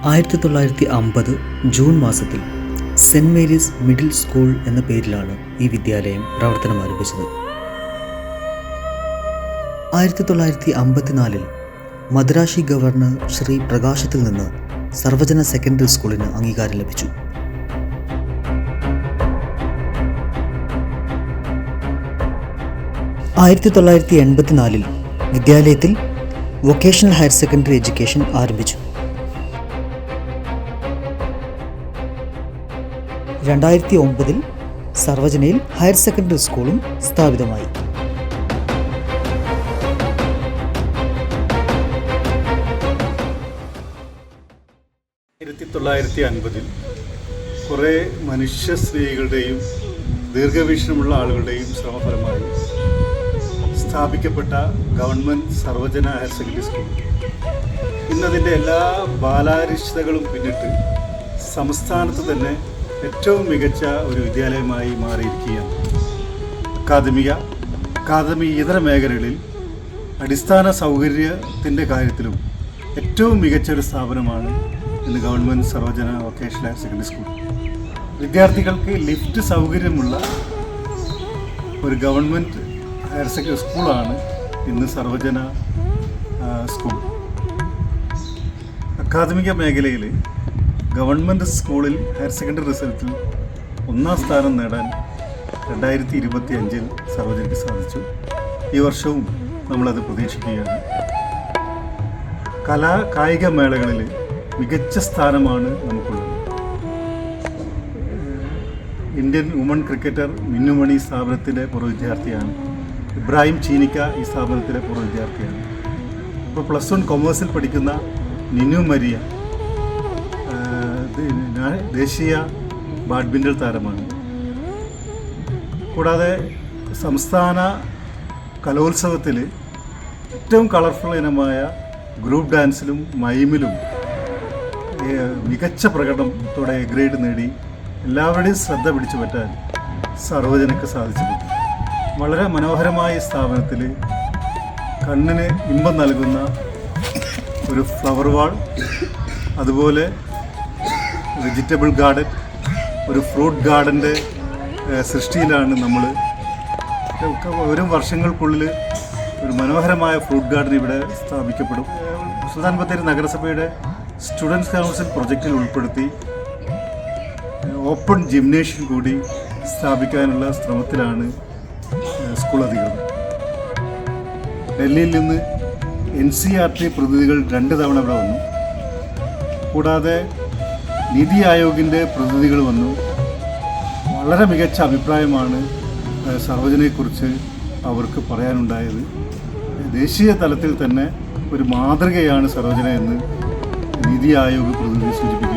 1950 June മാസത്തിൽ cent Mary's middle school എന്ന പേരിലാണ് ഈ വിദ്യാലയം പ്രവർത്തനം ആരംഭിച്ചത്. 1954 മദ്രാശി ഗവർണർ ശ്രീ പ്രകാശത്തിൽ നിന്ന് സർവജന സെക്കൻഡറി സ്കൂളിന് അംഗീകാരം ലഭിച്ചു. വിദ്യാലയത്തിൽ വൊക്കേഷണൽ ഹയർ സെക്കൻഡറി എഡ്യൂക്കേഷൻ ആരംഭിച്ചു. 2009 സർവജനയിൽ ഹയർ സെക്കൻഡറി സ്കൂളും സ്ഥാപിതമായി. കുറേ മനുഷ്യ സ്ത്രീകളുടെയും ദീർഘവീക്ഷണമുള്ള ആളുകളുടെയും ശ്രമഫലമായി സ്ഥാപിക്കപ്പെട്ട ഗവൺമെൻറ് സർവജന ഹയർ സെക്കൻഡറി സ്കൂൾ ഇന്നതിൻ്റെ എല്ലാ ബാലാരിഷ്ടതകളും പിന്നിട്ട് സംസ്ഥാനത്ത് തന്നെ ഏറ്റവും മികച്ച ഒരു വിദ്യാലയമായി മാറിയിരിക്കുകയാണ്. അക്കാദമികേതര മേഖലകളിൽ അടിസ്ഥാന സൗകര്യത്തിൻ്റെ കാര്യത്തിലും ഏറ്റവും മികച്ച ഒരു സ്ഥാപനമാണ് ഇന്ന് ഗവൺമെൻറ് സർവജന വൊക്കേഷണൽ ഹയർ സെക്കൻഡറി സ്കൂൾ. വിദ്യാർത്ഥികൾക്ക് ലിഫ്റ്റ് സൗകര്യമുള്ള ഒരു ഗവൺമെൻറ് ഹയർ സെക്കൻഡറി സ്കൂളാണ് ഇന്ന് സർവജന സ്കൂൾ. അക്കാദമിക മേഖലയിൽ ഗവൺമെൻറ് സ്കൂളിൽ ഹയർ സെക്കൻഡറി റിസൾട്ടിൽ 1ാം സ്ഥാനം നേടാൻ 2025 സർവജനയ്ക്ക് സാധിച്ചു. ഈ വർഷവും നമ്മളത് പ്രതീക്ഷിക്കുകയാണ്. കായിക മേളകളിൽ മികച്ച സ്ഥാനമാണ് നമുക്കുള്ളത്. ഇന്ത്യൻ വുമൺ ക്രിക്കറ്റർ മിന്നുമണി സ്ഥാപനത്തിലെ പൂർവ്വ വിദ്യാർത്ഥിയാണ്. ഇബ്രാഹിം ചീനിക്ക ഈ സ്ഥാപനത്തിലെ പൂർവ്വ വിദ്യാർത്ഥിയാണ്. ഇപ്പോൾ +1 കൊമേഴ്സിൽ പഠിക്കുന്ന നിനു മരിയ ദേശീയ ബാഡ്മിൻ്റൺ താരമാണ്. കൂടാതെ സംസ്ഥാന കലോത്സവത്തിൽ ഏറ്റവും കളർഫുൾ ഇനമായ ഗ്രൂപ്പ് ഡാൻസിലും മൈമിലും മികച്ച പ്രകടനത്തോടെ ഗ്രേഡ് നേടി എല്ലാവരുടെയും ശ്രദ്ധ പിടിച്ചു പറ്റാൻ സർവജനയ്ക്ക് സാധിച്ചിട്ടുണ്ട്. വളരെ മനോഹരമായ സ്ഥാപനത്തിൽ കണ്ണിന് ഇമ്പം നൽകുന്ന ഒരു ഫ്ലവർ വാൾ, അതുപോലെ വെജിറ്റബിൾ ഗാർഡൻ, ഒരു ഫ്രൂട്ട് ഗാർഡൻ്റെ സൃഷ്ടിയിലാണ് നമ്മൾ. വരും വർഷങ്ങൾക്കുള്ളിൽ ഒരു മനോഹരമായ ഫ്രൂട്ട് ഗാർഡൻ ഇവിടെ സ്ഥാപിക്കപ്പെടും. സുൽത്താൻ ബത്തേരി നഗരസഭയുടെ സ്റ്റുഡൻസ് കൗൺസിൽ പ്രൊജക്റ്റിൽ ഉൾപ്പെടുത്തി ഓപ്പൺ ജിംനേഷ്യം കൂടി സ്ഥാപിക്കാനുള്ള ശ്രമത്തിലാണ് സ്കൂൾ അധികൃതർ. ഡൽഹിയിൽ നിന്ന് NCERT പ്രതിനിധികൾ 2 തവണ ഇവിടെ വന്നു. കൂടാതെ നീതി ആയോഗിൻ്റെ പ്രതിനിധികൾ വന്നു. വളരെ മികച്ച അഭിപ്രായമാണ് സർവജനയെക്കുറിച്ച് അവർക്ക് പറയാനുണ്ടായത്. ദേശീയ തലത്തിൽ തന്നെ ഒരു മാതൃകയാണ് സർവജന എന്ന് നീതി ആയോഗ് പ്രതിനിധി സൂചിപ്പിക്കുന്നു.